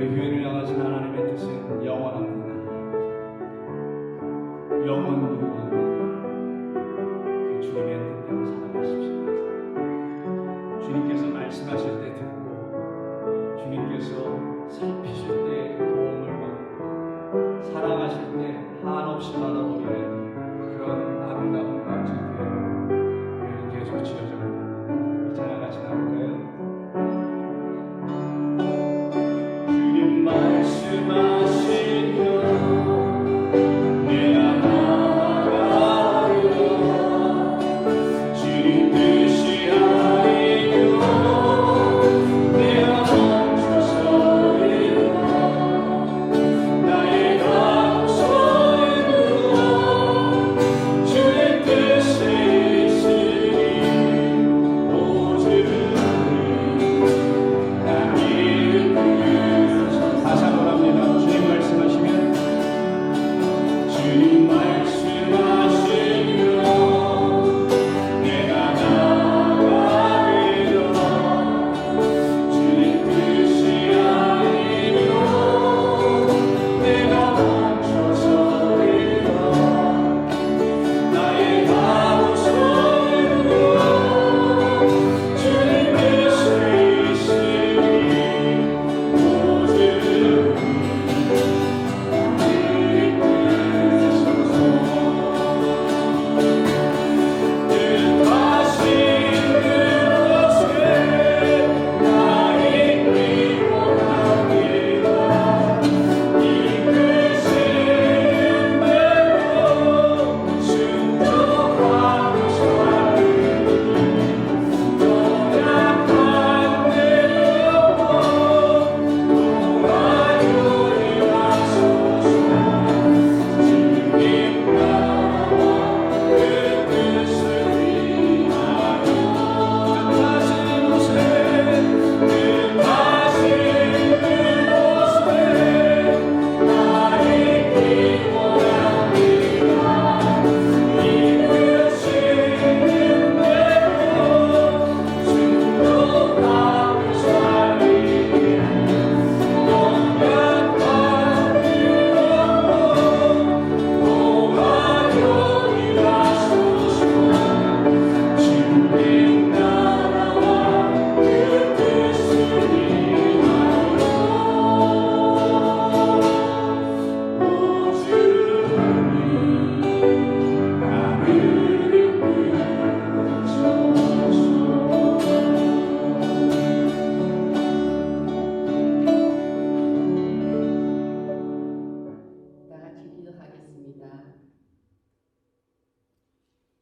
우리 교회를 향하신 하나님의 뜻은 영원합니다. 영원무궁합니다. 그 주님의 뜻대로 살아가십시오. 주님께서 말씀하실 때 듣고, 주님께서 살피실 때 도움을 받고, 살아가실 때 한없이 받아버리는 그런 아름다운 멋진 교회로 우리는 계속 지어져 갑니다. 이 찬양 같이 나올까요? 주님 말씀하시며 내가 나아가리라. 주님 뜻이 아니며 내가 멈춰서리라. 나의 감소에 누워 주의 뜻에 있으니 오직 나 다시 한번 합니다. 주님 말씀하시면 주님 말씀하시며 내가 나아가리라. 주님 뜻이 아니며 내가 멈춰서리라. 나의 감소에 누워 주님 뜻에 있으니 오직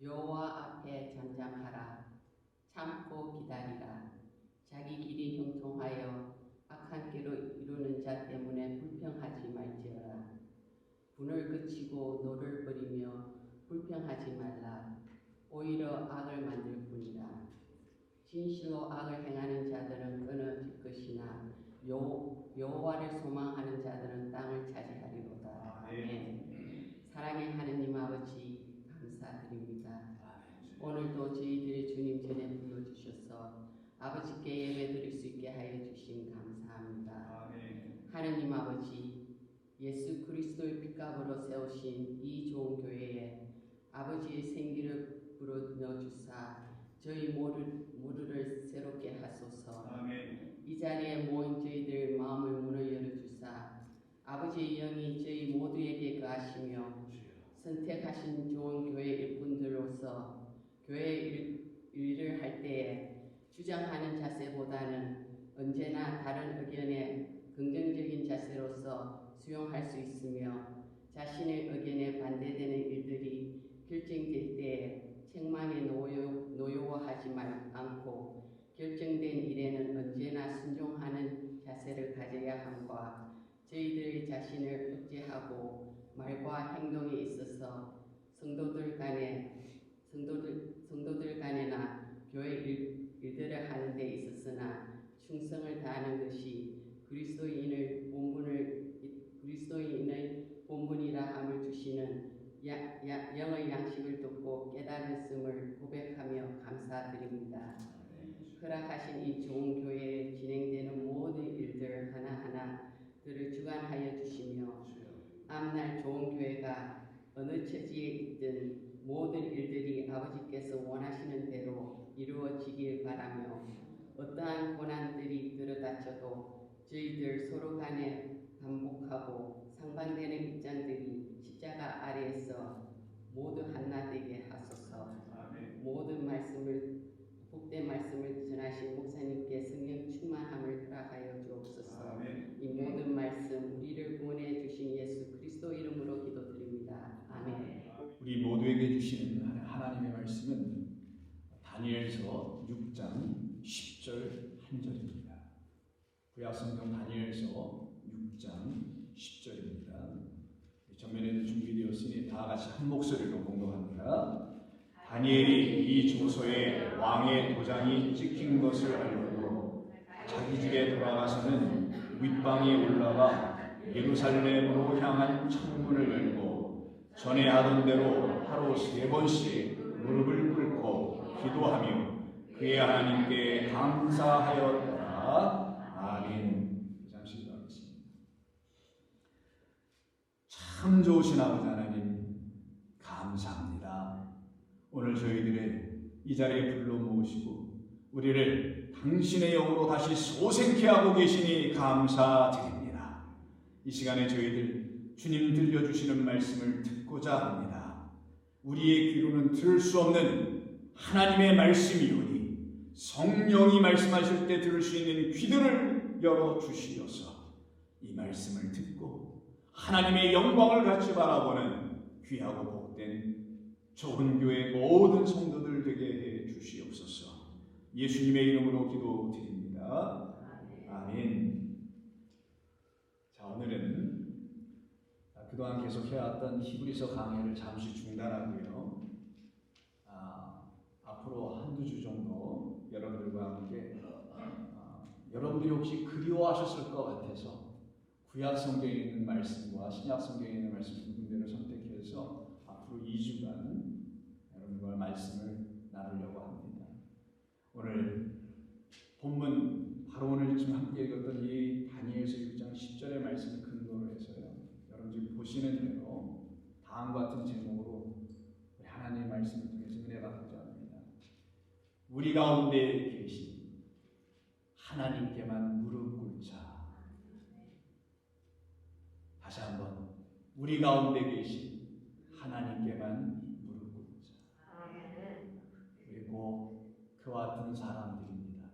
여호와 앞에 잠잠하라. 참고 기다리라. 자기 길이 형통하여 악한 길로 이루는 자 때문에 불평하지 말지어라. 분을 그치고 노를 버리며 불평하지 말라. 오히려 악을 만들 뿐이라. 진실로 악을 행하는 자들은 끊어질 것이나 여호와를 소망하는 자들은 땅을 차지하리로다. 아멘. 사랑의 하느님 아버지, 감사드립니다. 오늘도 저희들의 주님 전에 불러주셔서 아버지께 예배드릴 수 있게 하여 주심 감사합니다. 하느님 아버지, 예수 그리스도의 핏값으로 세우신 이 좋은 교회에 아버지의 생기를 불어넣어주사 저희 모두를 새롭게 하소서. 이 자리에 모인 저희들 마음을 문을 열어주사 아버지의 영이 저희 모두에게 거하시며 선택하신 좋은 교회 일꾼들로서 교회 일을 할 때에 주장하는 자세보다는 언제나 다른 의견에 긍정적인 자세로서 수용할 수 있으며 자신의 의견에 반대되는 일들이 결정될 때에 책망에 노여워하지 않고 결정된 일에는 언제나 순종하는 자세를 가져야 함과 저희들 자신을 억제하고 말과 행동에 있어서 성도들 간에나 교회 일들을 하는 데 있었으나 충성을 다하는 것이 그리스도인의 본분이라 함을 주시는 영의 양식을 듣고 깨달았음을 고백하며 감사드립니다. 허락하신 이 좋은 교회에 진행되는 모든 일들 하나하나 주관하여 주시며 앞날 좋은 교회가 어느 처지에 있든 모든 일들이 아버지께서 원하시는 대로 이루어지길 바라며 어떠한 고난들이 들어닥쳐도 저희들 서로 간에 반복하고 상반되는 입장들이 십자가 아래에서 모두 하나 되게 하소서. 모든 말씀을 복된 말씀을 전하신 목사님께 성령 충만함을 허락하여 주옵소서. 이 모든 말씀 우리를 구원해 주신 예수 그리스도 이름으로 기도드립니다. 아멘. 우리 모두에게 주시는 하나님의 말씀은 다니엘서 6장 10절 한 절입니다. 구약성경 다니엘서 6장 10절입니다. 전면에도 준비되었으니 다 같이 한 목소리로 공동합니다. 다니엘이 이 조서에 왕의 도장이 찍힌 것을 알고 자기 집에 돌아가서는 윗방에 올라가 예루살렘으로 향한 창문을 열고 전에 하던 대로 하루 3번씩 무릎을 꿇고 기도하며 그의 하나님께 감사하였다. 아멘. 잠시 기도하겠습니다. 참 좋으신 아버지 하나님 감사합니다. 오늘 저희들의 이 자리에 불러 모으시고 우리를 당신의 영으로 다시 소생케 하고 계시니 감사드립니다. 이 시간에 저희들 주님 들려주시는 말씀을 듣고자 합니다. 우리의 귀로는 들을 수 없는 하나님의 말씀이오니 성령이 말씀하실 때 들을 수 있는 귀들을 열어주시어서 이 말씀을 듣고 하나님의 영광을 같이 바라보는 귀하고 복된 좋은 교회 모든 성도들 되게 해 주시옵소서. 예수님의 이름으로 기도드립니다. 아멘. 자, 오늘은 그동안 계속 해왔던 히브리서 강의를 잠시 중단하고요. 앞으로 한두 주 정도 여러분들과 함께 여러분들이 혹시 그리워하셨을 것 같아서 구약 성경에 있는 말씀과 신약 성경에 있는 말씀 두 군데를 선택해서 앞으로 2주간 여러분과 말씀을 나누려고 합니다. 오늘 본문 바로 오늘 지금 함께 읽었던 이 다니엘서 6장 10절의 말씀을 근거로 해서요. 여러분 지금 보시는 대로 다음과 같은 제목으로 우리 하나님의 말씀을 통해서 은혜 받고자 합니다. 우리 가운데 계신 하나님께만 무릎 꿇자. 다시 한번 우리 가운데 계신 하나님께만 무릎 꿇자. 그리고 그와 같은 사람들입니다.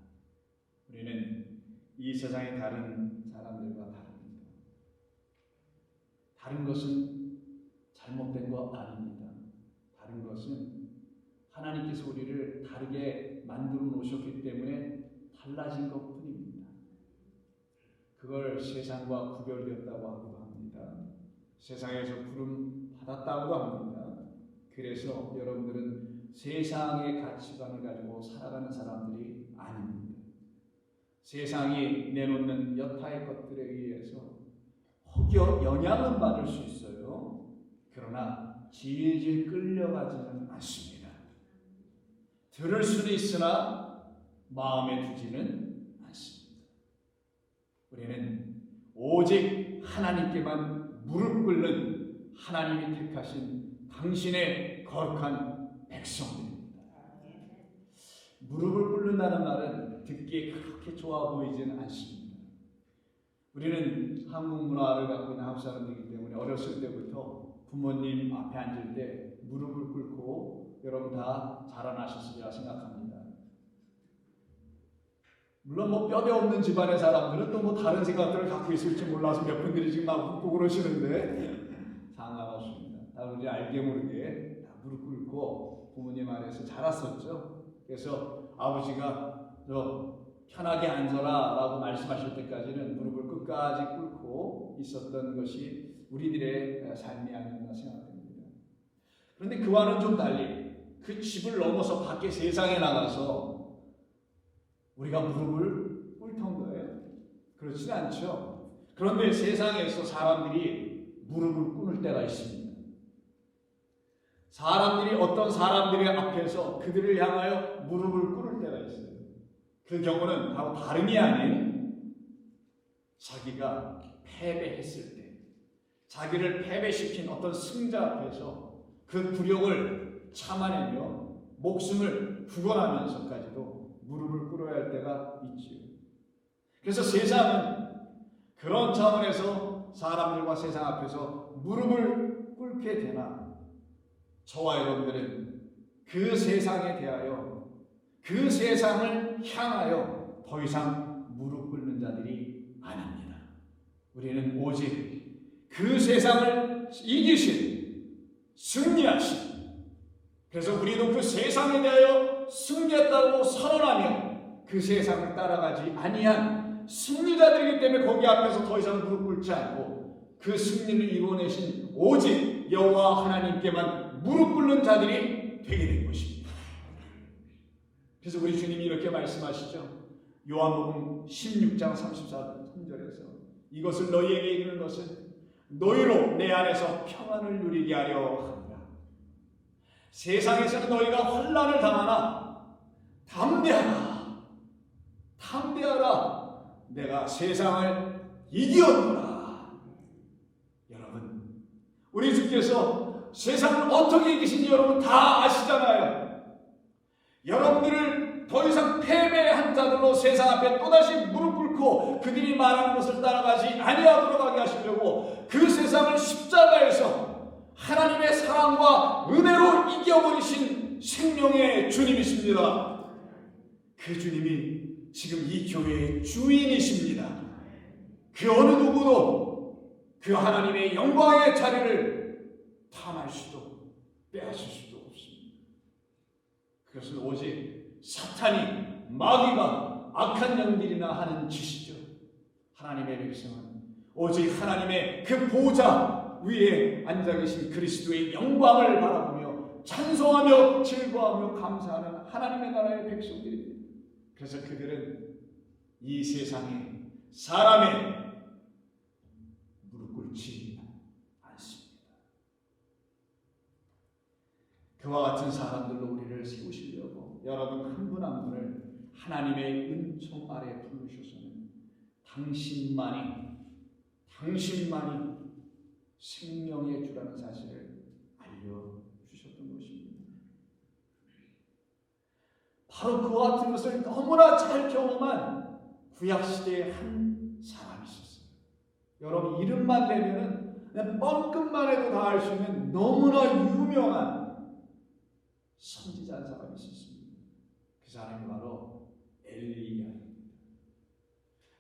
우리는 이 세상의 다른 사람들과 다릅니다. 다른 것은 잘못된 것 아닙니다. 다른 것은 하나님께서 우리를 다르게 만들어 놓으셨기 때문에 달라진 것뿐입니다. 그걸 세상과 구별되었다고 하기도 합니다. 세상에서 부름 받았다고도 합니다. 그래서 여러분들은 세상의 가치관을 가지고 살아가는 사람들이 아닙니다. 세상이 내놓는 여타의 것들에 의해서 혹여 영향은 받을 수 있어요. 그러나 질질 끌려가지는 않습니다. 들을 수는 있으나 마음에 두지는 않습니다. 우리는 오직 하나님께만 무릎 꿇는 하나님이 택하신 당신의 거룩한 백성들입니다. 무릎을 꿇는다는 말은 듣기에 그렇게 좋아 보이지는 않습니다. 우리는 한국 문화를 갖고 있는 한국 사람들이기 때문에 어렸을 때부터 부모님 앞에 앉을 때 무릎을 꿇고 여러분 다 자라나셨으리라 생각합니다. 물론 뭐 뼈대 없는 집안의 사람들은 또 뭐 다른 생각들을 갖고 있을지 몰라서 몇 분들이 지금 막 웃고 그러시는데 상관없습니다. 다 우리 알게 모르게 다 무릎 꿇고 부모님 아래에서 자랐었죠. 그래서 아버지가 너 편하게 앉아라 라고 말씀하실 때까지는 무릎을 끝까지 꿇고 있었던 것이 우리들의 삶이 아니었나 생각됩니다. 그런데 그와는 좀 달리 그 집을 넘어서 밖에 세상에 나가서 우리가 무릎을 꿇던 거예요? 그렇지 않죠. 그런데 세상에서 사람들이 무릎을 꿇을 때가 있습니다. 사람들이 어떤 사람들의 앞에서 그들을 향하여 무릎을 꿇을 때가 있어요. 그 경우는 바로 다름이 아닌 자기가 패배했을 때, 자기를 패배시킨 어떤 승자 앞에서 그 굴욕을 참아내며 목숨을 구걸하면서까지도 무릎을 꿇어야 할 때가 있지요. 그래서 세상은 그런 차원에서 사람들과 세상 앞에서 무릎을 꿇게 되나, 저와 여러분들은 그 세상에 대하여, 그 세상을 향하여 더 이상 무릎 꿇는 자들이 아닙니다. 우리는 오직 그 세상을 이기신, 승리하신, 그래서 우리도 그 세상에 대하여 승리했다고 선언하며 그 세상을 따라가지 아니한 승리자들이기 때문에 거기 앞에서 더 이상 무릎 꿇지 않고 그 승리를 이루어내신 오직 여호와 하나님께만 무릎 꿇는 자들이 되게 된 것입니다. 그래서 우리 주님이 이렇게 말씀하시죠. 요한복음 16장 34절에서 이것을 너희에게 이르는 것은 너희로 내 안에서 평안을 누리게 하려 합니다. 세상에서는 너희가 환난을 당하나 담대하라, 담대하라, 내가 세상을 이기었노라. 여러분, 우리 주께서 세상을 어떻게 이기신지 여러분 다 아시잖아요. 여러분들을 더 이상 패배한 자들로 세상 앞에 또다시 무릎 꿇고 그들이 말하는 것을 따라가지 아니하도록 하게 하시려고 그 세상을 십자가에서 하나님의 사랑과 은혜로 이겨버리신 생명의 주님이십니다. 그 주님이 지금 이 교회의 주인이십니다. 그 어느 누구도 그 하나님의 영광의 자리를 탐할 수도 빼앗을 수도 없습니다. 그것은 오직 사탄이, 마귀가, 악한 영들이나 하는 짓이죠. 하나님의 백성은 오직 하나님의 그 보좌 위에 앉아 계신 그리스도의 영광을 바라보며 찬송하며 즐거워하며 감사하는 하나님의 나라의 백성들입니다. 그래서 그들은 이 세상에 사람의 무릎 꿇지 않습니다. 그와 같은 사람들로 우리를 세우시려고 여러분 한 분 한 분을 하나님의 은총 아래 부르셔서는 당신만이 생명의 주라는 사실을 알려주셨던 것입니다. 바로 그와 같은 것을 너무나 잘 경험한 구약시대의 한 사람이 있었어요. 여러분 이름만 대면은 그냥 뻥끗만 해도 다 알 수 있는 너무나 유명한 선지자 한 사람이 있었습니다. 그 사람이 바로 엘리야입니다.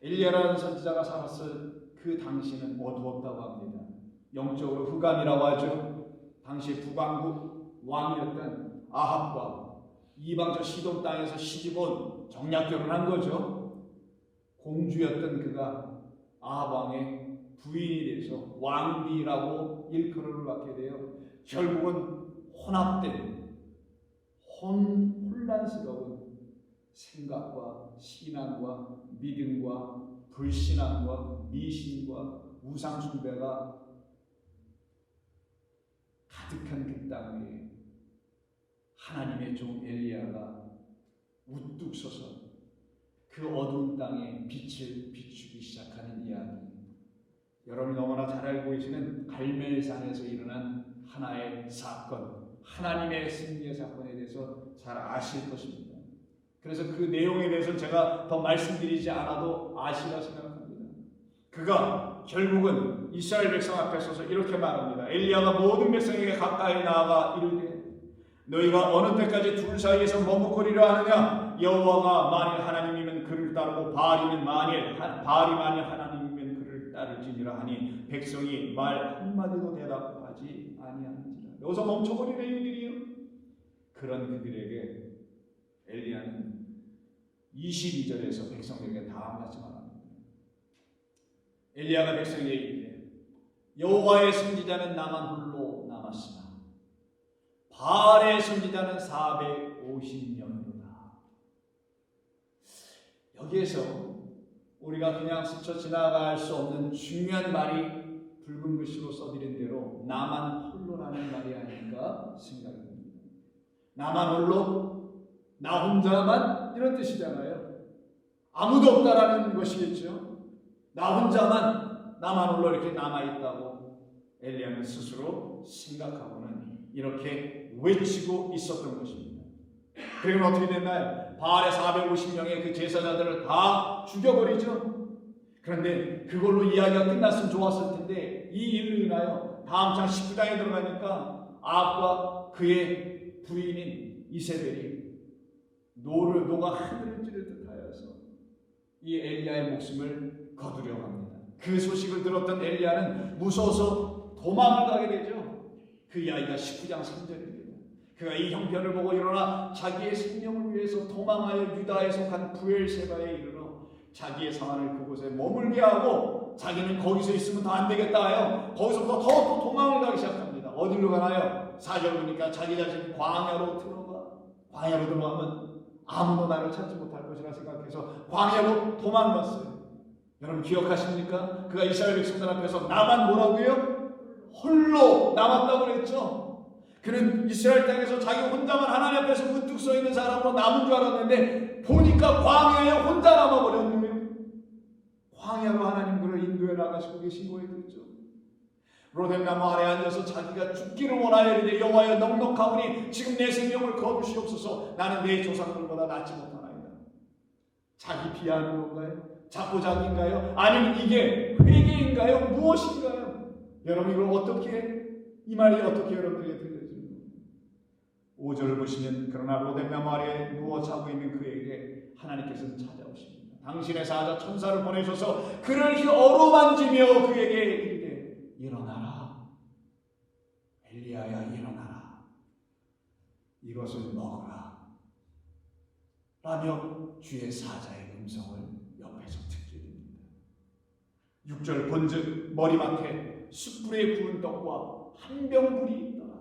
엘리야라는 선지자가 살았을 그 당시는 어두웠다고 합니다. 영적으로 흑암이라고 하죠. 당시 북왕국 왕이었던 아합과 이방적 시돈 땅에서 시집온 정략 결혼한 거죠. 공주였던 그가 아합 왕의 부인이 돼서 왕비라고 일컬음을 받게 되어 결국은 혼합된 혼란스러운 생각과 신앙과 믿음과 불신앙과 미신과 우상숭배가 가득한 그 땅 위에 하나님의 종 엘리야가 우뚝 서서 그 어두운 땅에 빛을 비추기 시작하는 이야기. 여러분이 너무나 잘 알고 계시는 갈멜산에서 일어난 하나의 사건, 하나님의 승리의 사건에 대해서 잘 아실 것입니다. 그래서 그 내용에 대해서 제가 더 말씀드리지 않아도 아시라 생각합니다. 그가 결국은 이스라엘 백성 앞에 서서 이렇게 말합니다. 엘리야가 모든 백성에게 가까이 나아가 이르되 너희가 어느 때까지 둘 사이에서 머뭇거리려 하느냐? 여호와가 만일 하나님이면 그를 따르고 바알이 만일 하나님이면 그를 따를지니라 하니 백성이 말 한마디도 대답하지 아니하는지라. 여기서 멈춰버리는 이들이요. 그런 그들에게 엘리야는 22절에서 백성에게 다음 같이 말합니다. 엘리야가 백성에게 이르되 여호와의 선지자는 나만 홀로 남았으나 바알의 선지자는 450명이로다. 여기에서 우리가 그냥 스쳐 지나갈 수 없는 중요한 말이 붉은 글씨로 써드린 대로 나만 홀로라는 말이 아닐까 생각이 듭니다. 나만 홀로, 나 혼자만 이런 뜻이잖아요. 아무도 없다라는 것이겠죠. 나 혼자만 나만 홀로 이렇게 남아있다고 엘리야는 스스로 생각하고는 이렇게 외치고 있었던 것입니다. 그리고 어떻게 됐나요? 바알의 450명의 그 제사자들을 다 죽여버리죠. 그런데 그걸로 이야기가 끝났으면 좋았을 텐데 이 일로 인하여 다음 장 19장에 들어가니까 아합과 그의 부인인 이세벨이 노가 하늘을 찌를 듯하여서 이 엘리야의 목숨을 거두려고 합니다. 그 소식을 들었던 엘리야는 무서워서 도망을 가게 되죠. 그 이야기가 19장 3절입니다. 그가 이 형편을 보고 일어나 자기의 생명을 위해서 도망하여 유다에 속한 부엘세바에 이르러 자기의 상한을 그곳에 머물게 하고 자기는 거기서 있으면 더 안 되겠다 하여 거기서부터 더 도망을 가기 시작합니다. 어디로 가나요? 4절 보니까 자기 자신이 광야로 들어가면 아무도 나를 찾지 못할 것이라 생각해서 광야로 도망갔어요. 여러분 기억하십니까? 그가 이스라엘 백성들 앞에서 나만 뭐라고요? 홀로 남았다고 그랬죠. 그는 이스라엘 땅에서 자기 혼자만 하나님 앞에서 문득 서 있는 사람으로 남은 줄 알았는데 보니까 광야에 혼자 남아버렸네요. 광야로 하나님 그를 인도해 나가시고 계신 거에 그렇죠. 로뎀나무 아래 앉아서 자기가 죽기를 원하여 이르되 여호와여 넉넉하오니 지금 내 생명을 거두시옵소서. 나는 내 조상들보다 낫지 못하나이다. 자기 비하하는 건가요? 자포자기인가요? 아니면 이게 회개인가요? 무엇인가요? 여러분 이걸 어떻게 이 말이 어떻게 여러분에게 들려집니까? 5절을 보시면 그러나 로뎀나무 아래에 누워 자고 있는 그에게 하나님께서는 찾아오십니다. 당신의 사자 천사를 보내셔서 그를 어루만지며 그에게 이르되 일어나라. 엘리야야 일어나라. 이것을 먹어라. 라며 주의 사자의 음성을 옆에서 듣게 됩니다. 6절 본즉 머리맡에 숯불에 구운 떡과 한 병 불이 있더라.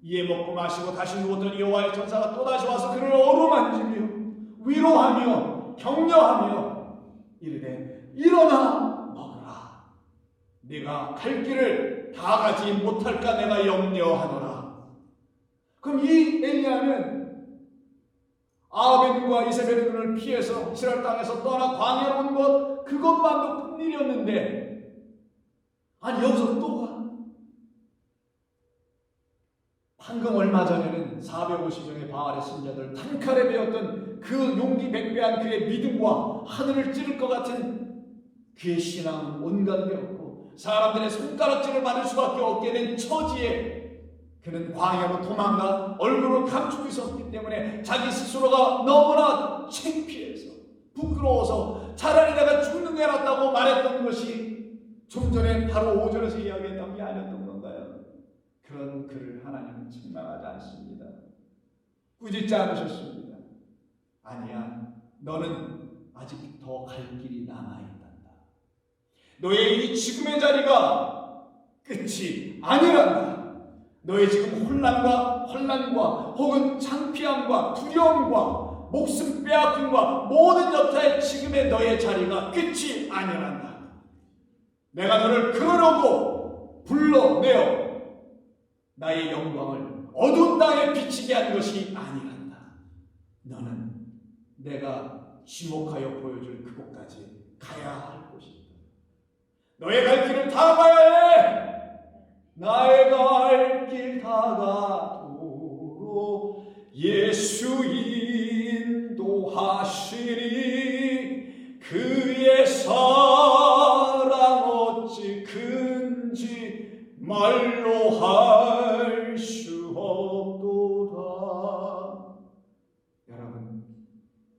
이에 먹고 마시고 다시 누웠더니 여호와의 천사가 또다시 와서 그를 어루만지며 위로하며 격려하며 이르되 일어나 먹으라. 네가 갈 길을 다 가지 못할까 내가 염려하노라. 그럼 이 엘리야는 아합의 눈과 이세벨의 눈을 피해서 이스라엘 땅에서 떠나 광야로 온 것 그것만도 큰 일이었는데 아니 여기서 또 가? 방금 얼마 전에는 450명의 바알의 신자들 단칼에 배웠던 그 용기 백배한 그의 믿음과 하늘을 찌를 것 같은 그의 신앙은 온갖되었고 사람들의 손가락질을 받을 수밖에 없게 된 처지에 그는 광야로 도망가 얼굴을 감추고 있었기 때문에 자기 스스로가 너무나 창피해서 부끄러워서 차라리 내가 죽는 게 낫다고 말했던 것이 좀 전에 바로 5절에서 이야기했던 게 아니었던 건가요? 그런 그를 하나님은 책망하지 않습니다. 꾸짖지 않으셨습니다. 아니야, 너는 아직 더 갈 길이 남아있단다. 너의 이 지금의 자리가 끝이 아니란다. 너의 지금 혼란과 혹은 창피함과 두려움과 목숨 빼앗김과 모든 여타의 지금의 너의 자리가 끝이 아니란다. 내가 너를 그러려고 불러내어 나의 영광을 어두운 땅에 비치게 한 것이 아니란다. 너는 내가 지목하여 보여줄 그곳까지 가야 할 것이다. 너의 갈 길을 다 가야 해. 나의 갈 길 다 가도록 예수 인도하시니 그의 사랑 어찌 큰지 말로 할 수 없도다.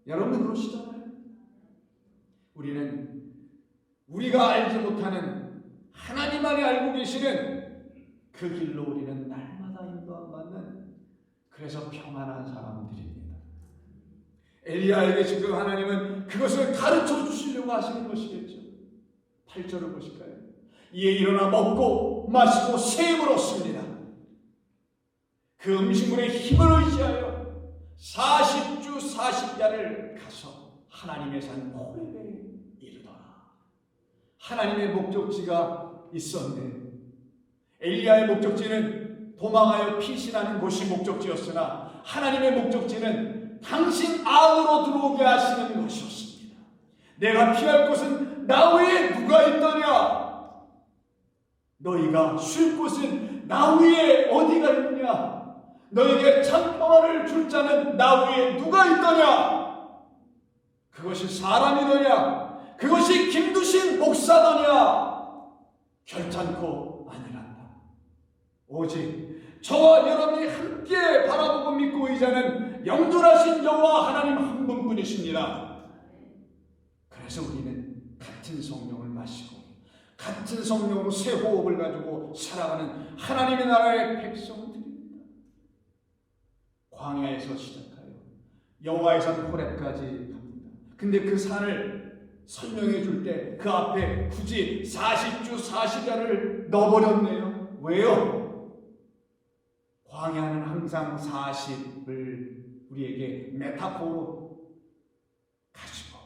여러분 그러시잖아요. 우리는 우리가 알지 못하는 하나님만이 알고 계시는 그 길로 우리는 날마다 인도함 받는 그래서 평안한 사람들입니다. 엘리야에게 지금 하나님은 그것을 가르쳐 주시려고 하시는 것이겠죠. 8절을 보실까요? 이에 일어나 먹고 마시고 샘을 얻습니다. 그 음식물의 힘을 의지하여 40주 40야를 가서 하나님의 산 호렙에 이르더라. 하나님의 목적지가 있었는데 엘리야의 목적지는 도망하여 피신하는 곳이 목적지였으나 하나님의 목적지는 당신 안으로 들어오게 하시는 것이었습니다. 내가 피할 곳은 나 외에 누가 있더냐? 너희가 쉴 곳은 나 위에 어디가 있느냐? 너에게 참 평화를 줄 자는 나 위에 누가 있더냐? 그것이 사람이더냐? 그것이 김두신 목사더냐? 결탄코 아니란다. 오직 저와 여러분이 함께 바라보고 믿고 의지하는 영존하신 여호와 하나님 한 분뿐이십니다. 그래서 우리는 같은 성령을 마시고 같은 성령으로 새 호흡을 가지고 살아가는 하나님의 나라의 백성들입니다. 광야에서 시작하여 여호와의 산 호렙까지 갑니다. 근데 그 산을 설명해 줄 때 그 앞에 굳이 40주 40야를 넣어버렸네요. 왜요? 광야는 항상 40을 우리에게 메타포로 가지고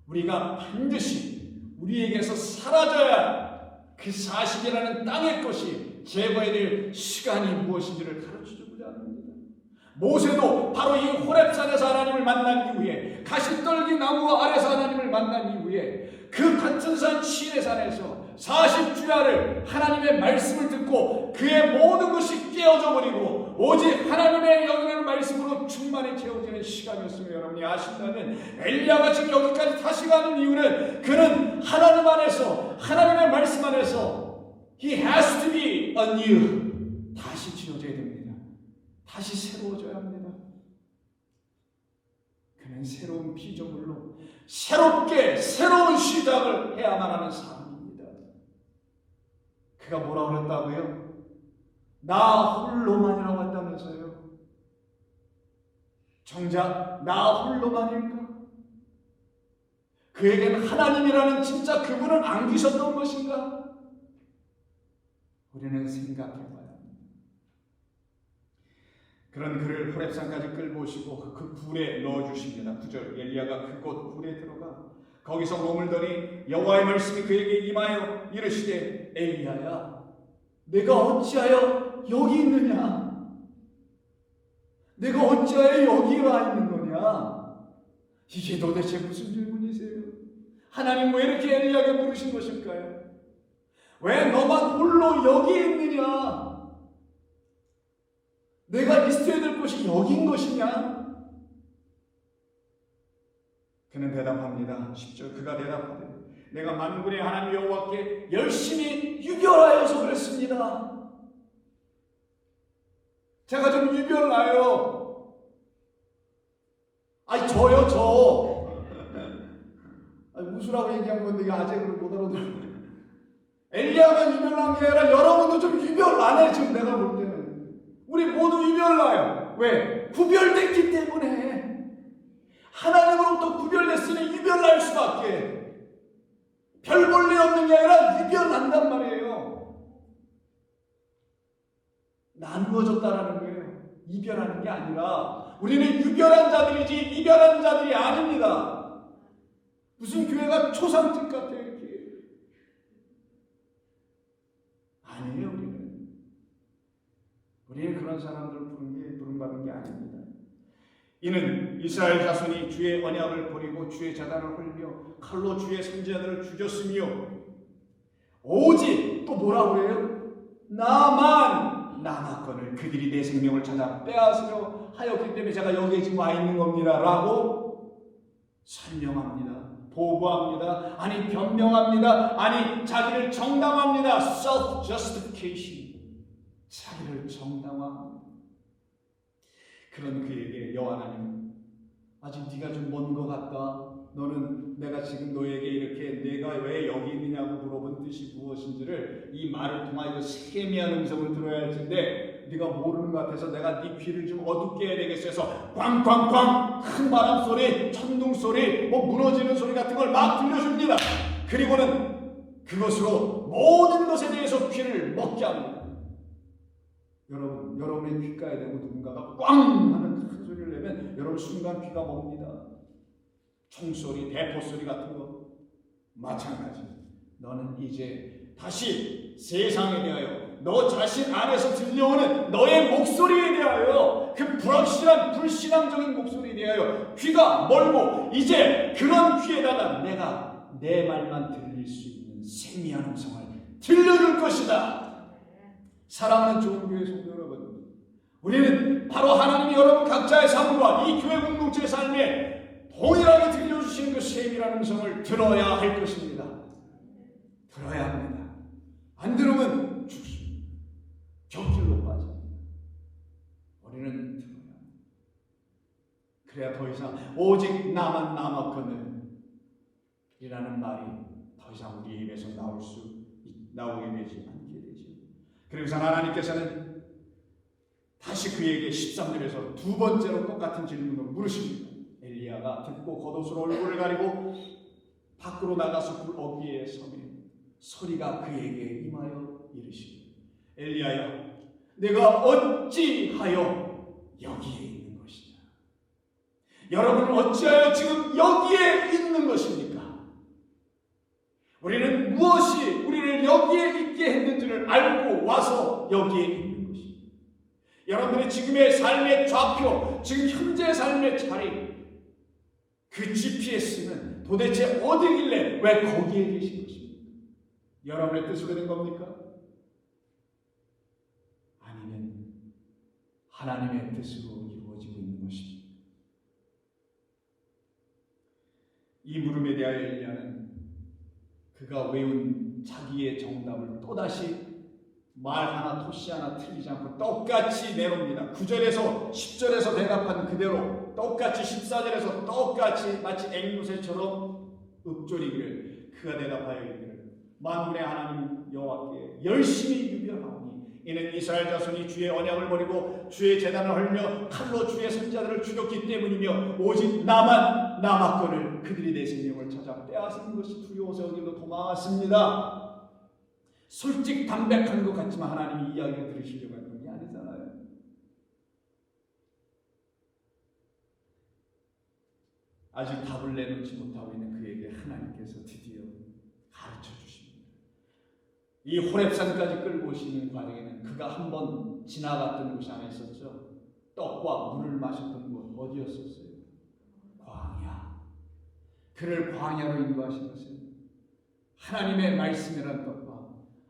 우리가 반드시 우리에게서 사라져야 그 40이라는 땅의 것이 제거해야 될 시간이 무엇인지를 가르쳐주고자 합니다. 모세도 바로 이 호렙산에서 하나님을 만난 이후에 가시떨기 나무 아래서 하나님을 만난 이후에 그 같은 산 시내산에서 40주야를 하나님의 말씀을 듣고 그의 모든 것이 깨어져 버리고 오직 하나님의 영이라는 말씀으로 충만히 채워지는 시간이었으며 여러분이 아신다면 엘리야가 지금 여기까지 다시 가는 이유는 그는 하나님 안에서 하나님의 말씀 안에서 He has to be anew 다시 지어져야 됩니다. 다시 새로워져야 합니다. 그는 새로운 피조물로 새롭게 새로운 시작을 해야만 하는 사람입니다. 그가 뭐라고 그랬다고요? 나 홀로만이라고 했다면서요. 정작 나 홀로만일까? 그에게는 하나님이라는 진짜 그분을 안기셨던 것인가? 우리는 생각해봐야 합니다. 그런 그를 호렙산까지 끌고 오시고 그 불에 넣어주십니다. 9절 엘리야가 그곳 불에 들어가 거기서 머물더니 여호와의 말씀이 그에게 임하여 이르시되 엘리야야 내가 어찌하여 여기 있느냐? 내가 어찌하여 여기 와 있는 거냐? 이게 도대체 무슨 질문이세요? 하나님 왜 이렇게 엘리야에게 물으신 것일까요? 왜 너만 홀로 여기 있느냐? 내가 있어야 될 곳이 여기인 것이냐? 그는 대답합니다. 10절 그가 대답하되 내가 만군의 하나님 여호와께 열심히 유별하여서 그랬습니다. 제가 좀 유별나요. 아니 저요 저. 아니, 웃으라고 얘기한 건데 아재를 못 알아들어요. 엘리야만 유별난 게 아니라 여러분도 좀 유별나네 지금 내가 볼 때는. 우리 모두 유별나요. 왜? 구별됐기 때문에. 하나님으로부터 구별됐으니 유별날 수밖에. 별 볼 일 없는 게 아니라 유별난단 말이에요. 나누어졌다라는 거예요. 이별하는 게 아니라 우리는 유별한 자들이지 이별한 자들이 아닙니다. 무슨 교회가 초상집 같아요 이렇게. 아니에요 우리는 그런 사람들을 부름받은 게 아닙니다. 이는 이스라엘 자손이 주의 언약을 버리고 주의 제단을 헐며 칼로 주의 선지자들을 죽였으며 오직 또 뭐라고 그래요? 나만 남았거늘 그들이 내 생명을 찾아 빼앗으려 하였기 때문에 제가 여기에 지금 와 있는 겁니다 라고 설명합니다. 보고합니다. 아니 변명합니다. 아니 자기를 정당합니다. self-justification 자기를 정당화합니다. 그런 그에게 여호와 하나님은 아직 네가 좀 먼 것 같다. 너는 내가 지금 너에게 이렇게 내가 왜 여기 있느냐고 물어본 뜻이 무엇인지를 이 말을 통하여 세미한 음성을 들어야 할 텐데 네가 모르는 것 같아서 내가 네 귀를 좀 어둡게 해야 되겠어 해서 꽝꽝꽝 큰 바람 소리, 천둥 소리, 무너지는 소리 같은 걸 막 들려줍니다. 그리고는 그것으로 모든 것에 대해서 귀를 먹게 합니다. 여러분의 귓가에 대고 누군가가 꽝 하는 큰 소리를 내면 여러분 순간 귀가 멉니다. 총소리, 대포소리 같은 거 마찬가지. 너는 이제 다시 세상에 대하여 너 자신 안에서 들려오는 너의 목소리에 대하여, 그 불확실한 불신앙적인 목소리에 대하여 귀가 멀고 이제 그런 귀에다가 내가 내 말만 들릴 수 있는 생미한 음성을 들려줄 것이다. 사랑하는 좋은 교회 성도 여러분, 우리는 바로 하나님이 여러분 각자의 삶과 이 교회 공동체의 삶에 동일하게 들려주시는 그 세밀한 음성을 들어야 할 것입니다. 들어야 합니다. 안 들으면 죽습니다. 격길로 빠집니다. 우리는 들어야 합니다. 그래야 더 이상 오직 나만 남았거늘 이라는 말이 더 이상 우리 입에서 나오게 되지 않게 되죠. 그래서 하나님께서는 다시 그에게 13절에서 두 번째로 똑같은 질문을 물으십니다. 엘리야가 듣고 겉옷으로 얼굴을 가리고 밖으로 나가서 그 어귀에 서며 소리가 그에게 임하여 이르시되, 엘리야여, 내가 어찌하여 여기에 있는 것이냐? 여러분은 어찌하여 지금 여기에 있는 것입니까? 우리는 무엇이 우리를 여기에 있게 했는지를 알고 와서 여기에 있는 것입니다. 여러분의 지금의 삶의 좌표, 지금 현재 삶의 자리, 그 GPS는 도대체 어디길래 왜 거기에 계신 것입니까? 여러분의 뜻으로 된 겁니까? 아니면 하나님의 뜻으로 이루어지고 있는 것입니다. 이 물음에 대하여 엘리야는 그가 외운 자기의 정답을 또다시 말 하나 토시 하나 틀리지 않고 똑같이 내놓습니다. 9절에서 10절에서 대답한 그대로 똑같이 14절에서 똑같이 마치 앵무새처럼 읊조리기를, 그가 대답하여 이르기를, 만군의 하나님 여호와께 열심히 유별하오니 이는 이스라엘 자손이 주의 언약을 버리고 주의 제단을 헐며 칼로 주의 선자들을 죽였기 때문이며 오직 나만 남았거늘 그들이 내 생명을 찾아 빼앗은 것이 두려워서 어디로 도망왔습니다. 솔직 담백한 것 같지만 하나님이 이야기를 들으시려고 하는 게 아니잖아요. 아직 답을 내놓지 못하고 있는 그에게 하나님께서 드디어 가르쳐 주십니다. 이 호렙산까지 끌고 오시는 과정에는 그가 한번 지나갔던 곳이 하나 있었죠. 떡과 물을 마셨던 곳 어디였었어요? 광야. 그를 광야로 인도하신 것은 하나님의 말씀이라는 떡과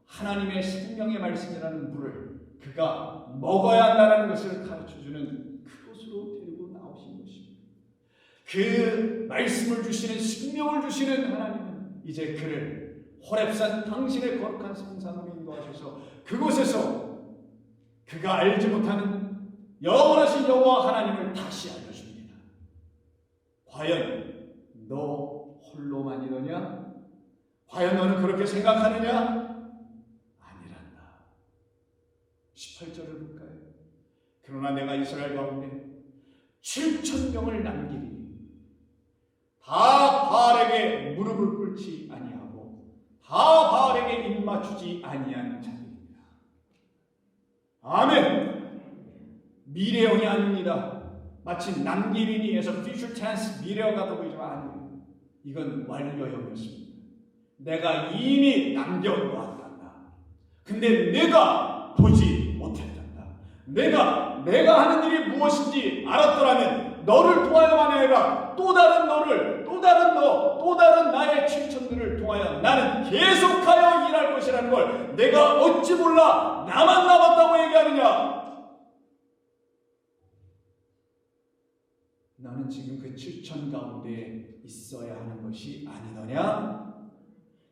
하나님의 생명의 말씀이라는 물을 그가 먹어야 한다는 것을 가르쳐주는 그곳으로 데리고 나오신 것입니다. 그 말씀을 주시는, 생명을 주시는 하나님은 이제 그를 호렙산 당신의 거룩한 성산으로 인도하셔서 그곳에서 그가 알지 못하는 영원하신 여호와 하나님을 다시 알려줍니다. 과연 너 홀로만이더냐? 과연 너는 그렇게 생각하느냐? 18절을 볼까요? 그러나 내가 이스라엘 가운데 7,000명을 남기리니 다 바알에게 무릎을 꿇지 아니하고 다 바알에게 입맞추지 아니한 자들입니다. 아멘. 미래형이 아닙니다. 마치 남기리니에서 future tense 미래어가 보이지만 아니에요. 이건 완료형이었습니다. 내가 이미 남겨놓았단다. 근데 내가 보지 못했단다. 내가 하는 일이 무엇인지 알았더라면 너를 통하여만 아니라 또 다른 너를, 또 다른 나의 7천들을 통하여 나는 계속하여 일할 것이라는 걸 내가 어찌 몰라 나만 남았다고 얘기하느냐? 너는 지금 그 7천 가운데 있어야 하는 것이 아니더냐?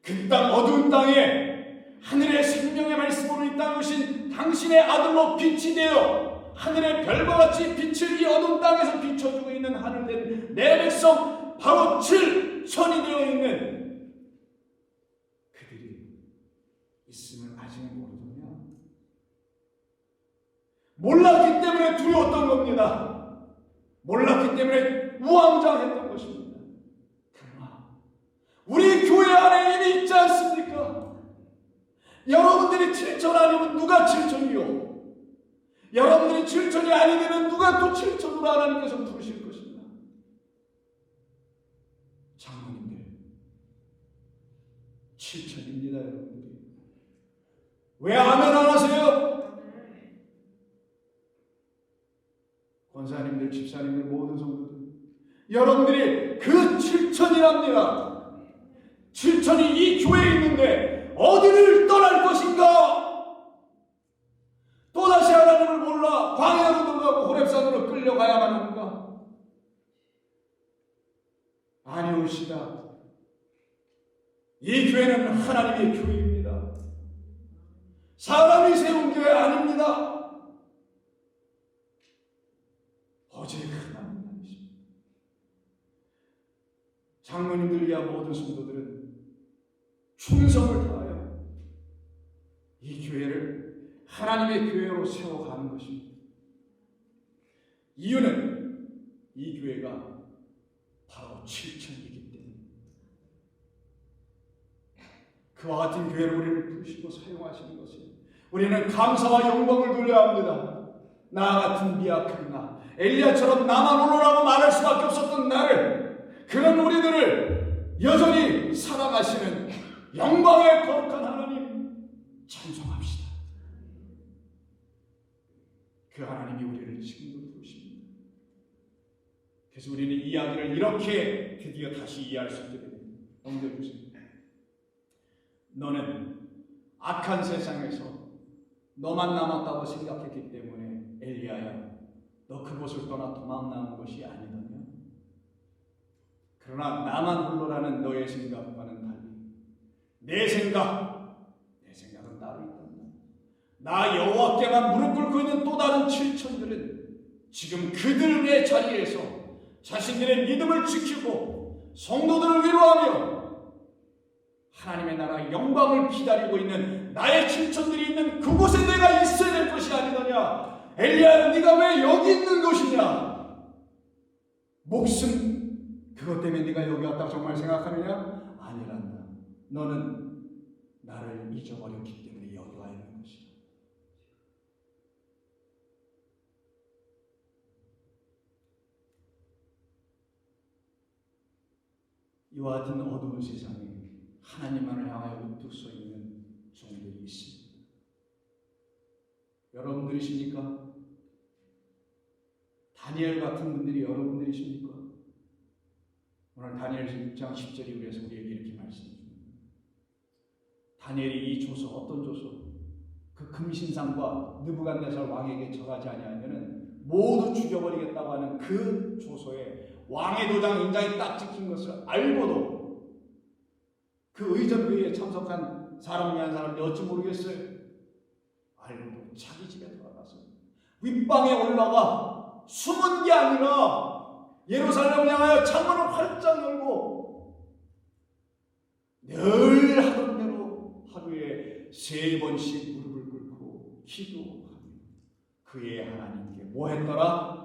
그 땅 어두운 땅에 하늘의 생명의 말씀으로 이 땅에 오신 당신의 아들로 빛이 되어 하늘의 별과 같이 빛을 이 어두운 땅에서 비춰주고 있는 하늘된 내 백성 바로 7천이 되어 있는 그들이 있음을 아직 모르느냐? 몰랐기 때문에 두려웠던 겁니다. 몰랐기 때문에 우왕좌왕했던 것입니다. 그러나 우리 교회 안에 이미 있지 않습니까? 여러분들이 7천 아니면 누가 7천이요? 여러분들이 7천이 아니면 누가 또 7천으로 하나님께서 부르실 것입니다. 장로님들 7천입니다. 여러분들이 왜 아멘 안 하세요? 권사님들, 집사님들, 모든 성도들, 여러분들이 그 7천이랍니다. 7천이 이 교회에 있는데 어디를 떠날 것인가? 또다시 하나님을 몰라 광야로 들어가고 호렙산으로 끌려가야만 하는가? 아니옵시다. 이 교회는 하나님의 교회입니다. 사람이 세운 교회 아닙니다. 오직 하나님이십니다. 장로님들이야 모든 성도들은 충성을 다하여 이 교회를 하나님의 교회로 세워가는 것입니다. 이유는 이 교회가 바로 7천이기 때문에 그와 같은 교회를 우리를 부르시고 사용하시는 것을 우리는 감사와 영광을 돌려야 합니다. 나 같은 미약한 나, 엘리야처럼 나만 홀로라고 말할 수밖에 없었던 나를, 그런 우리들을 여전히 사랑하시는 영광의 거룩한 하나님 찬송합시다. 그 하나님이 우리를 지금도 부르십니다. 그래서 우리는 이 이야기를 이렇게 드디어 다시 이해할 수 있게 됩니다. 넘겨주세요. 너는 악한 세상에서 너만 남았다고 생각했기 때문에 엘리야야, 너 그곳을 떠나 도망나온 것이 아니더냐? 그러나 나만 홀로라는 너의 생각과는 달리 내 생각은 따로 있단다. 나 여호와께만 무릎 꿇고 있는 또 다른 7천들은 지금 그들의 자리에서 자신들의 믿음을 지키고 성도들을 위로하며 하나님의 나라의 영광을 기다리고 있는 나의 7천들이 있는 그곳에 내가 있어야 될 것이 아니더냐? 엘리야, 네가 왜 여기 있는 것이냐? 목숨 그것 때문에 네가 여기 왔다고 정말 생각하느냐? 아니란다. 너는 나를 잊어버렸기 때문에 여기 와 있는 것이다. 이와 같은 어두운 세상에 하나님만을 향하여 우뚝 서 있는 종들이 있습니다. 여러분들이십니까? 다니엘 같은 분들이 여러분들이십니까? 오늘 다니엘 6장 10절이 그래서 우리에게 이렇게 말씀해 줍니다. 다니엘이 이 조서, 어떤 조서? 그 금신상과 느부갓네살 왕에게 절하지 아니하면은 모두 죽여버리겠다고 하는 그 조서에 왕의 도장 인장이 딱 찍힌 것을 알고도 그 의전회의에 참석한 사람 중에 한 사람이 어찌 모르겠어요. 알고도 자기 집에 돌아가서 윗방에 올라가 숨은 게 아니라 예루살렘을 향하여 창문을 활짝 열고 늘 하던 대로 하루에 3번씩 무릎을 꿇고 기도하며 그의 하나님께 뭐 했더라?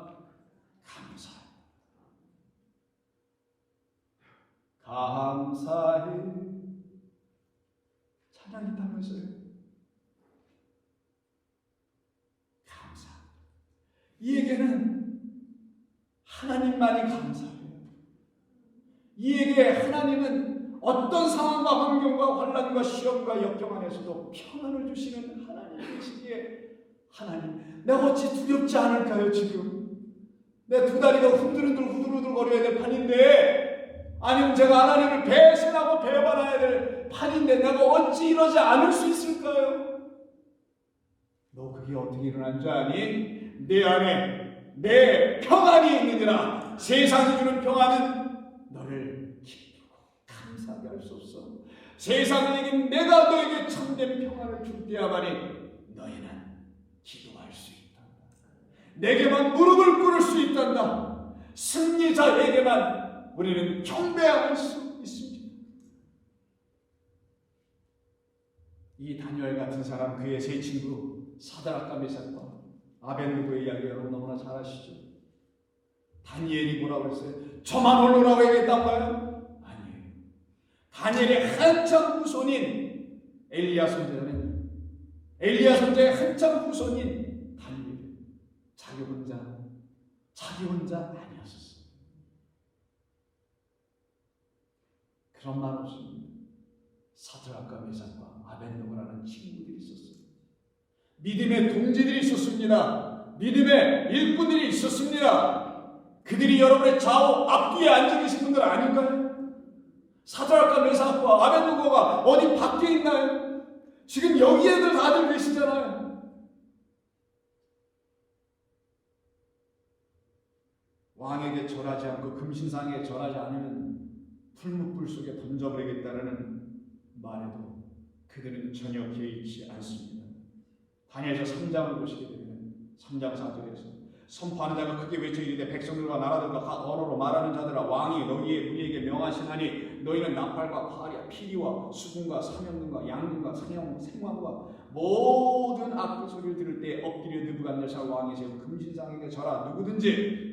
감사해. 찬양했다면서요. 감사. 이에게는 하나님만이 감사해요. 이에게 하나님은 어떤 상황과 환경과 환난과 시험과 역경 안에서도 평안을 주시는 하나님이시기에 하나님, 내가 어찌 두렵지 않을까요 지금? 내 두 다리가 후들후들 거려야 될 판인데, 아니면 제가 하나님을 배신하고 배반해야 될 판인데 내가 어찌 이러지 않을 수 있을까요? 너 그게 어떻게 일어난 줄 아니? 내 안에 내 평안이 있느니라. 세상이 주는 평안은 너를 기쁘고 감사하게 할 수 없어. 세상에게 내가 너에게 참된 평안을 줄 때야만이 너희는 기도할 수 있다. 내게만 무릎을 꿇을 수 있단다. 승리자에게만 우리는 경배할 수 있습니다. 이 다니엘 같은 사람, 그의 세 친구 사드락과 메삭과 아벳느고의 이야기 여러분 너무나 잘 아시죠? 다니엘이 뭐라고 했어요? 저만 홀로라고 얘기했단가요? 아니에요. 다니엘의 한참 후손인 엘리야 선제는 엘리야 선제의 한참 후손인 다니엘, 자기 혼자 아니었었어요. 그런 말 없습니다. 사드락과 메삭과 아벳느고라는 친구들이 있었어요. 믿음의 동지들이 있었습니다. 믿음의 일꾼들이 있었습니다. 그들이 여러분의 좌우 앞뒤에 앉아 계신 분들 아닌가요? 사드락과 메삭과 아벳느고가 어디 밖에 있나요? 지금 여기에들 다들 계시잖아요. 왕에게 절하지 않고 금신상에 절하지 않으면 풀무불 속에 던져버리겠다는 말에도 그들은 전혀 개의치 않습니다. 다니엘서 3장을 보시게 되면 3장 4절에서 선포하는 자가 크게 외쳐 이르되 백성들과 나라들과 각 언어로 말하는 자들아 왕이 너희의 무리에게 명하시나니 너희는 나팔과 파리와 피리와 수금과 사명금과 양금과 생황과 모든 악기 소리를 들을 때 엎드려 느부갓네살 왕이 세운 금신상에게 절하. 누구든지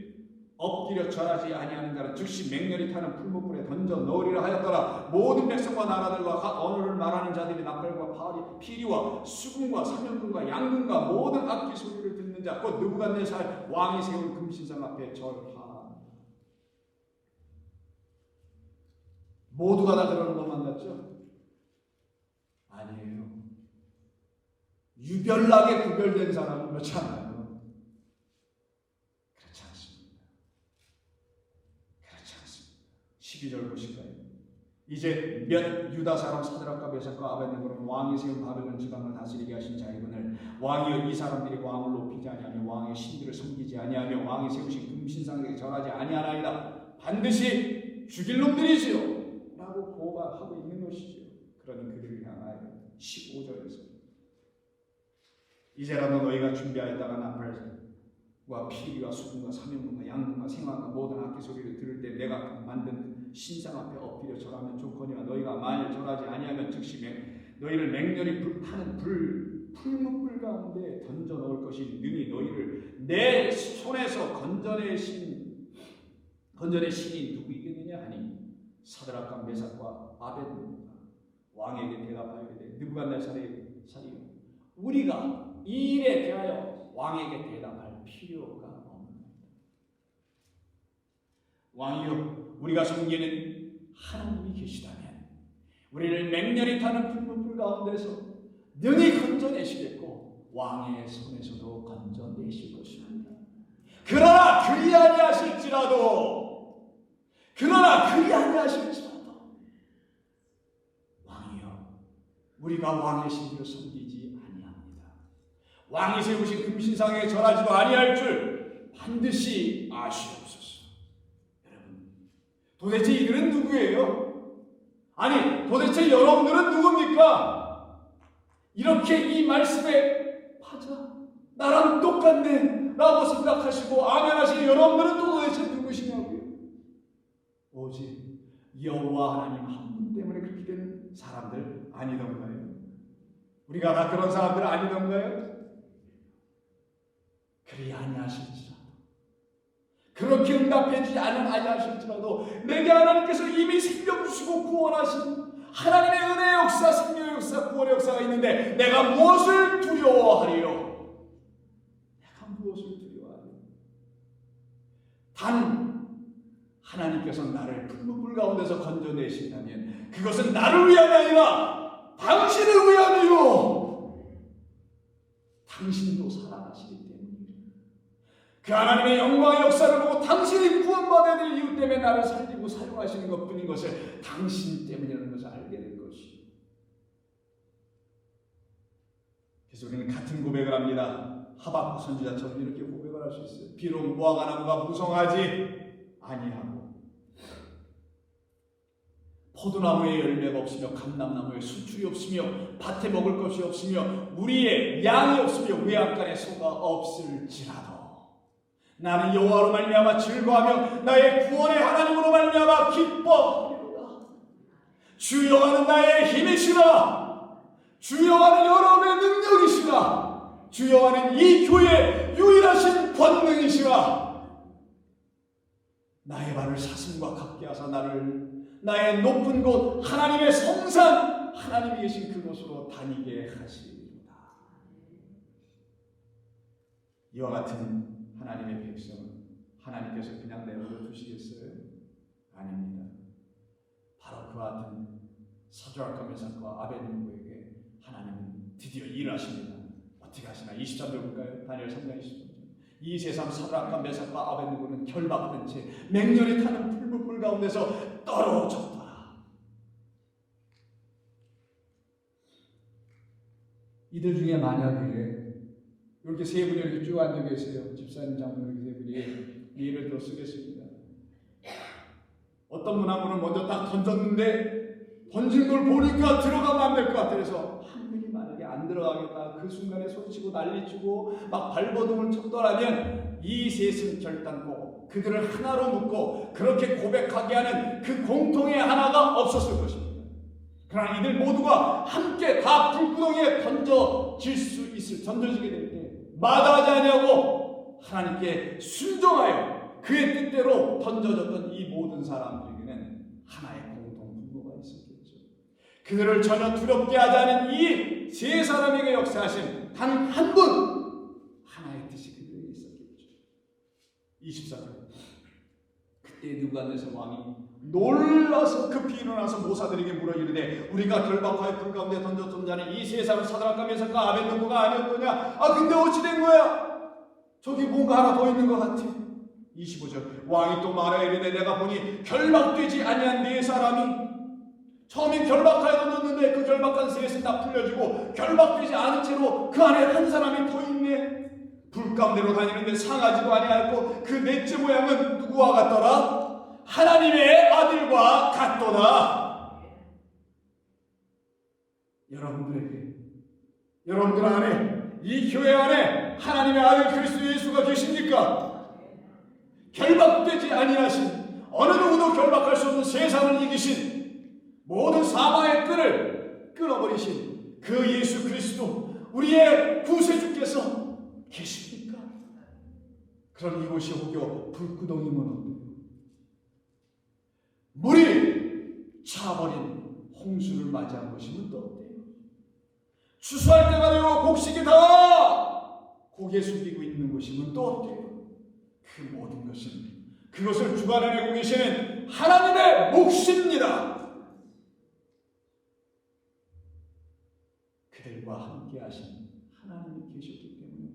엎드려 절하지 아니하는 자는 즉시 맹렬히 타는 풀무불에 던져 넣으리라 하였더라. 모든 백성과 나라들과 각 언어를 말하는 자들이 나팔과 파리, 피리와 수금과 사명금과 양금과 모든 악기 소리를 듣는 자 곧 느부갓네살 왕이 세운 금신상 앞에 절하라. 모두가 다 그러는 것만 같죠? 아니에요. 유별나게 구별된 사람은 그렇지 않아요. 그렇지 않습니다. 그렇지 않습니다. 12절 보실까요? 이제 몇 유다 사람 사드락과 메삭과 아벳느고는 왕이 세운 바벨론 지방을 다스리게 하신 자이거늘 왕이여 이 사람들이 왕을 높이지 아니하며 왕의 신들을 섬기지 아니하며 왕이 세우신 금신상에게 절하지 아니하나이다. 반드시 죽일 놈들이지요 라고 고발하고 있는 것이죠. 그러니 그들을 향하여 15절에서 이제라도 너희가 준비하였다가 나팔과 피리와 수금과 사명금과 양금과 생황과 모든 악기 소리를 들을 때 내가 만든 신상 앞에 엎드려 절하면 좋거니와 너희가 만일 절하지 아니하면 즉시 너희를 맹렬히 불타는 풀무불 가운데 던져 넣을 것이 능히 너희를 내 손에서 건져낼 신이 누구 있겠느냐 하니 사드락과 메삭과 아벳느고가 왕에게 대답하여 이르되 느부갓네살이여 우리가 이 일에 대하여 왕에게 대답할 필요가 없나이다. 왕이여 우리가 섬기는 하나님이 계시다면 우리를 맹렬히 타는 풀무불 가운데서 능히 건져내시겠고 왕의 손에서도 건져내실 것입니다. 그러나 그리 아니하실지라도 왕이여 우리가 왕의 신들을 섬기지 아니합니다. 왕이 세우신 금신상에 절하지도 아니할 줄 반드시 아시옵소서. 여러분 도대체 이들은 누구예요? 아니 도대체 여러분들은 누굽니까? 이렇게 이 말씀에 맞아 나랑 똑같네 라고 생각하시고 아멘하시는 여러분들은 도대체 누구시냐고요? 오직 여호와 하나님 한 분 때문에 그렇게 된 사람들 아니던가요? 우리가 다 그런 사람들 아니던가요? 그리 아니하실지라도 그렇게 응답해주지 아니하실지라도 내게 하나님께서 이미 생명 주시고 구원하신 하나님의 은혜의 역사, 생명의 역사, 구원의 역사가 있는데 내가 무엇을 두려워하리요? 내가 무엇을 두려워하리요? 단 하나님께서 나를 풀무불 가운데서 건져내신다면 그것은 나를 위함이 아니라 당신을 위함이요 당신도 살아가시기 때문입니다. 그 하나님의 영광의 역사를 보고 당신이 구원받아야 될 이유 때문에 나를 살리고 사용하시는 것뿐인 것을 당신 때문이라는 것을 알게 될 것이요. 그래서 우리는 같은 고백을 합니다. 하박국 선지자처럼 이렇게 고백을 할 수 있어요. 비록 무화과 나무가 무성하지 아니하고 포도나무에 열매가 없으며 감람나무에 수출이 없으며 밭에 먹을 것이 없으며 우리의 양이 없으며 외양간에 소가 없을지라도 나는 여호와로 말미암아 즐거하며 나의 구원의 하나님으로 말미암아 기뻐하리로다. 주 여호와는 나의 힘이시라. 주 여호와는 여러분의 능력이시라. 주 여호와는 이 교회의 유일하신 권능이시라. 나의 발을 사슴과 같게 하사 나의 높은 곳 하나님의 성산 하나님이 계신 그곳으로 다니게 하시리로다. 이와 같은 하나님의 백성은 하나님께서 그냥 내버려 두시겠어요? 아닙니다. 바로 그와 같은 사드락과 메삭과 아벳느고에게 하나님은 드디어 일하십니다. 어떻게 하시나? 23절 볼까요? 다니엘 3장 23절. 이 세상 사드락과 메삭과 아벳느고는 결박된 채 맹렬히 타는 풀무불 가운데서 떨어졌더라. 이들 중에 만약에 이렇게 세 분이 이렇게 쭉 앉아 계세요. 집사님, 장로님 세 분이 예를 들어 쓰겠습니다. 어떤 분 한 분은 먼저 딱 던졌는데 던진 걸 보니까 들어가면 안 될 것 같아. 그래서 한 분이 만약에 안 들어가겠다. 그 순간에 소리치고 난리치고 막 발버둥을 쳤더라면 이 셋은 결단코 그들을 하나로 묶고 그렇게 고백하게 하는 그 공통의 하나가 없었을 것입니다. 그러나 이들 모두가 함께 다 불구덩이에 던져지게 될 때 마다하지 아니하고 하나님께 순종하여 그의 뜻대로 던져졌던 이 모든 사람들에게는 하나의 공통 분모가 있었겠죠. 그들을 전혀 두렵게 하지 않은 이 세 사람에게 역사하신 단 한 분, 하나의 뜻이 그들에게 있었겠죠. 24절. 그때 느부갓네살 왕이 놀라서 급히 일어나서 모사들에게 물어 이르되 우리가 결박하여 불 가운데 던졌던 자는 이 세 사람 사드락과 메삭과 아벳느고가 아니었느냐? 아 근데 어찌 된 거야? 저기 뭔가 하나 더 있는 것 같아. 25절. 왕이 또 말하여 이르되 내가 보니 결박되지 아니한 네 사람이 처음에 결박하여 던졌는데 그 결박한 셋은 다 풀려지고 결박되지 않은 채로 그 안에 한 사람이 더 있네. 불 가운데로 다니는데 상하지도 아니하였고 그 넷째 모양은 누구와 같더라? 하나님의 아들과 같도다. 여러분들 안에 이 교회 안에 하나님의 아들 그리스도 예수가 계십니까? 결박되지 아니하신 어느 누구도 결박할 수 없는 세상을 이기신 모든 사망의 끈을 끊어버리신 그 예수 그리스도 우리의 구세주께서 계십니까? 그럼 이곳이 혹여 불구덩이면 어때요? 물이 차버린 홍수를 맞이한 것이면 또 어때요? 추수할 때가 되고 곡식이 다 고개 숙이고 있는 것이면 또 어때요? 그 모든 것은 그것을 주관해내고 계시는 하나님의 몫입니다. 그들과 함께 하신 하나님이 계셨기 때문에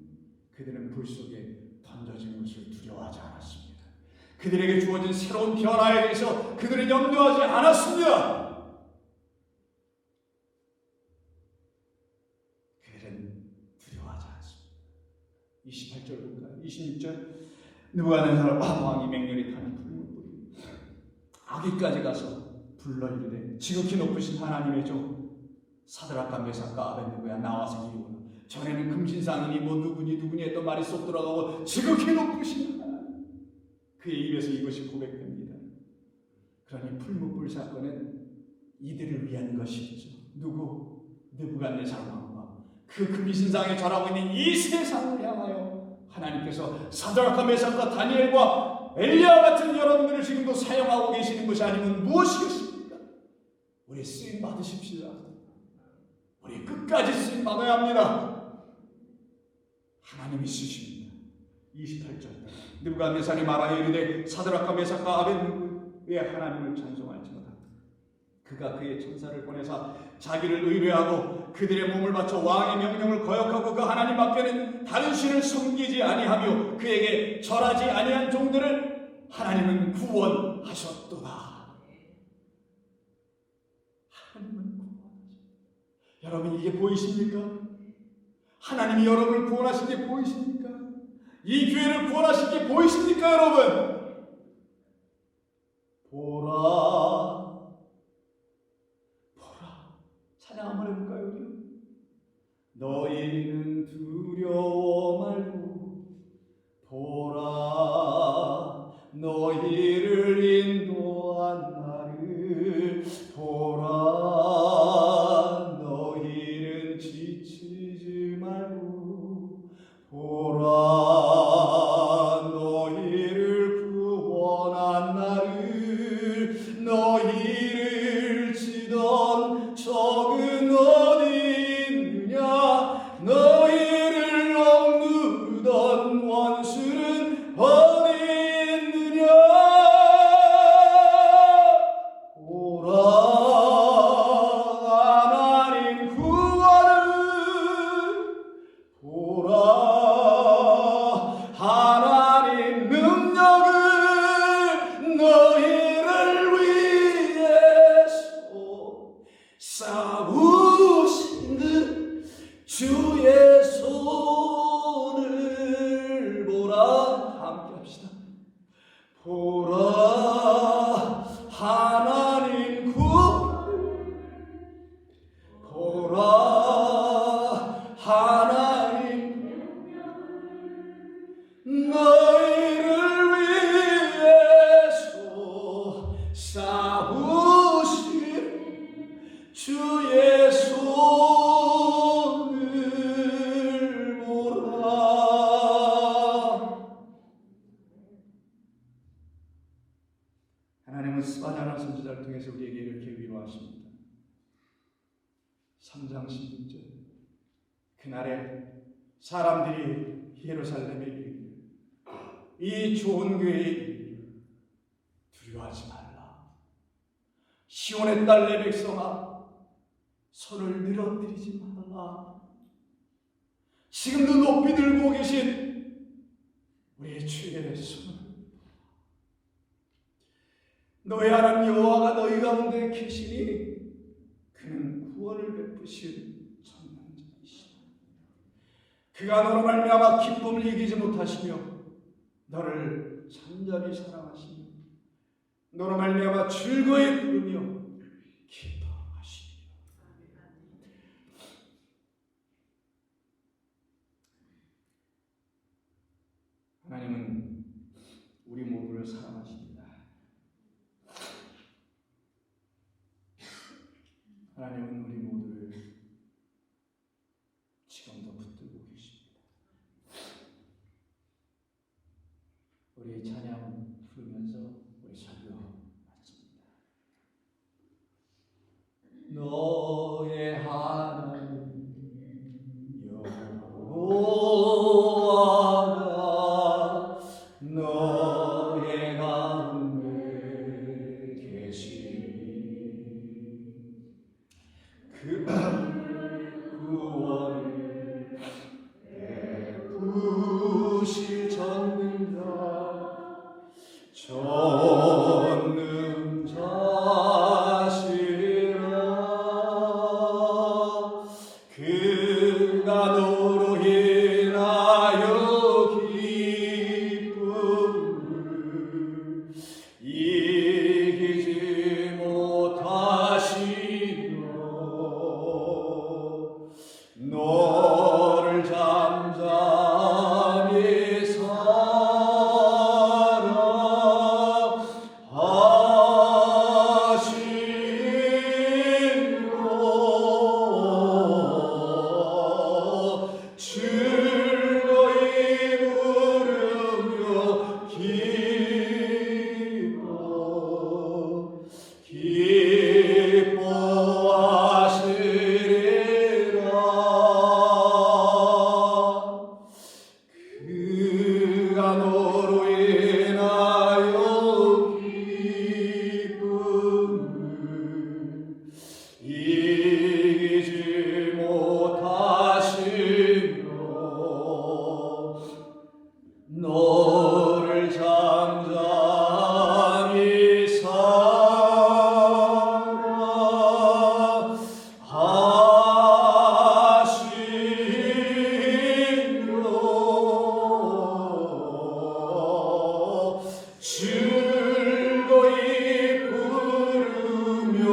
그들은 불 속에 던져진 것을 두려워하지 않았습니다. 그들에게 주어진 새로운 변화에 대해서 그들은 염려하지 않았습니다. 그들은 두려워하지 않았습니다. 28절 볼까요? 26절. 느부갓네살 왕이 맹렬히 타는 풀무불이 아기까지 가서 불러 이르되 지극히 높으신 하나님의 종 사드락과 메삭과 아벳느고야 나와서 이르거라. 전에는 금신상이니 뭐 누구니 했던 말이 쏙 들어가고 지극히 높으신 하나님. 그의 입에서 이것이 고백됩니다. 그러니 풀무불 사건은 이들을 위한 것이죠. 누구? 느부갓네살 왕과 그 금신상에 절하고 있는 이 세상을 향하여 하나님께서 사드락과 메삭과 다니엘과 엘리야 같은 여러분들을 지금도 사용하고 계시는 것이 아니면 무엇이겠습니까? 우리 쓰임 받으십시다. 우리 끝까지 쓰임 받아야 합니다. 하나님이 쓰십니다. 28절. 느부갓네살이 말하여 이르되 사드락과 메삭과 아벳느고의 하나님을 찬송할지어다. 그가 그의 천사를 보내사 자기를 의뢰하고 그들의 몸을 바쳐 왕의 명령을 거역하고 그 하나님 밖에는 다른 신을 섬기지 아니하며 그에게 절하지 아니한 종들을 하나님은 구원하셨도다. 하나님은 구원하셨다. 여러분 이게 보이십니까? 하나님이 여러분을 구원하신 게 보이십니까? 이 교회를 구원하신 게 보이십니까 여러분? 보라 찬양 한번 해볼까요? 우리? 너희는 두려워 말고 보라 너희를 인도한 나를 보라 너희는 지치지 말고 보라 너희를 구원한 나를 너희를 치던 적은 어디 있느냐 너희를 싸우시는 주의 손을 보라. 함께 합시다. 보라 하나님 보라 하나님 너희를 위해서 싸우신 주의 손을 보라. 하나님은 스바냐라는 선지자를 통해서 우리에게 이렇게 위로하십니다. 3장 16절 그날에 사람들이 예루살렘에 이르기를 이 좋은 교회에 이르기를 두려워하지 말라. 시온의 딸 내 백성아 손을 늘어뜨리지 말라. 지금도 높이 들고 계신 우리의 주의 손을 너희 하나님 여호와가 너희 가운데 계시니 그는 구원을 베푸신 전능자이시다. 그가 너로 말미암아 기쁨을 이기지 못하시며 너를 잠잠히 사랑하시며 너로 말미암아 즐거이 부르며 기뻐하시며. 하나님은 우리 모두를 사랑하십니다. 하나님은 우리 모두를 지금도 붙들고 계십니다. 우리 찬양 부르면서 우리 설교 마칩니다. 너의 하나님 여호와가 너의 가운데 계시니 그 구원을 베푸실 전능자시라. 그가 너로 인하여 기쁨을 이기지 못하시며 너를 잠잠히 사랑하시며 즐거이 부르며 기뻐하시리라. 그가 너로 인하여 기쁨을 이기지 못하시며 너를 잠잠히 사랑하시며 즐거이 부르며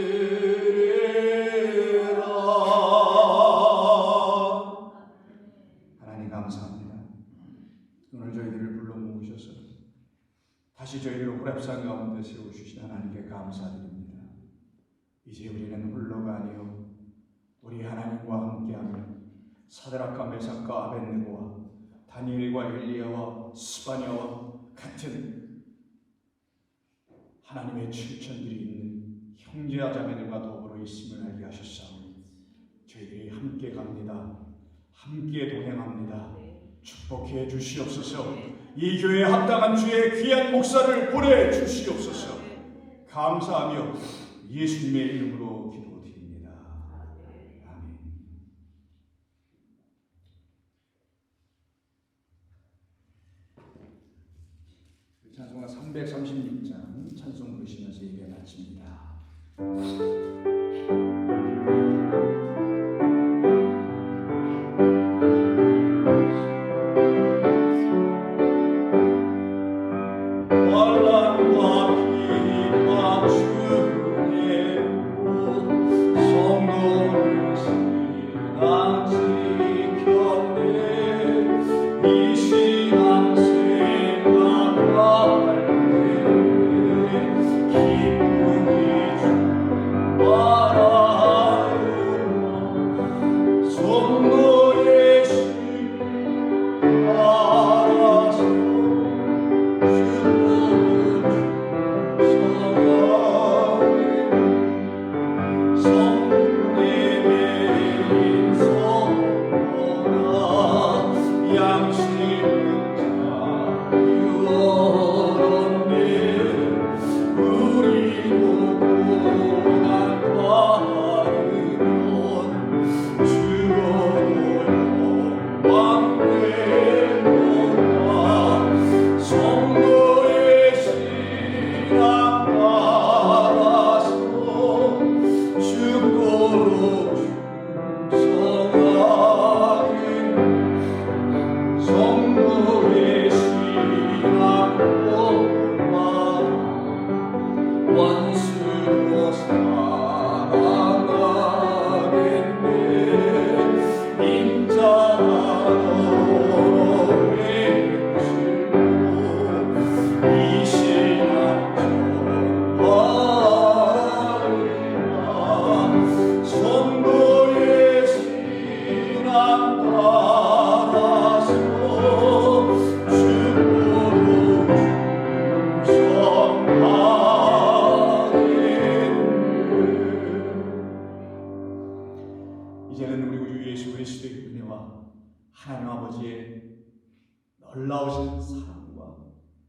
기뻐하시리라. 하나님 감사합니다. 오늘 저희들을 불러 모으셔서 다시 저희들을 호렙산 가운데 세우주신 하나님께 감사드립니다. 이제 우리는 홀로가 아니요 우리 하나님과 함께하며 사드락과 메삭과 아벳느고와 다니엘과 엘리야와 스바냐와 같은 하나님의 출천들이 있는 형제와 자매들과 더불어 있음을 알게 하셨사오니 저희들이 함께 갑니다. 함께 동행합니다. 축복해 주시옵소서. 이 교회에 합당한 주의 귀한 목사를 보내주시옵소서. 감사하며 예수님의 이름으로 기도드립니다. 아멘. 찬송가 336장 찬송 부르시면서 예배 마칩니다. 이제는 우리 구주 예수 그리스도의 은혜와 하나님 아버지의 놀라우신 사랑과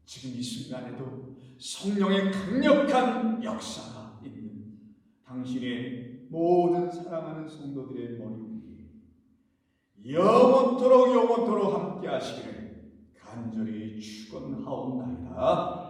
지금 이 순간에도 성령의 강력한 역사가 있는 당신의 모든 사랑하는 성도들의 머리 위에 영원토록 함께 하시기를 간절히 축원하옵나이다.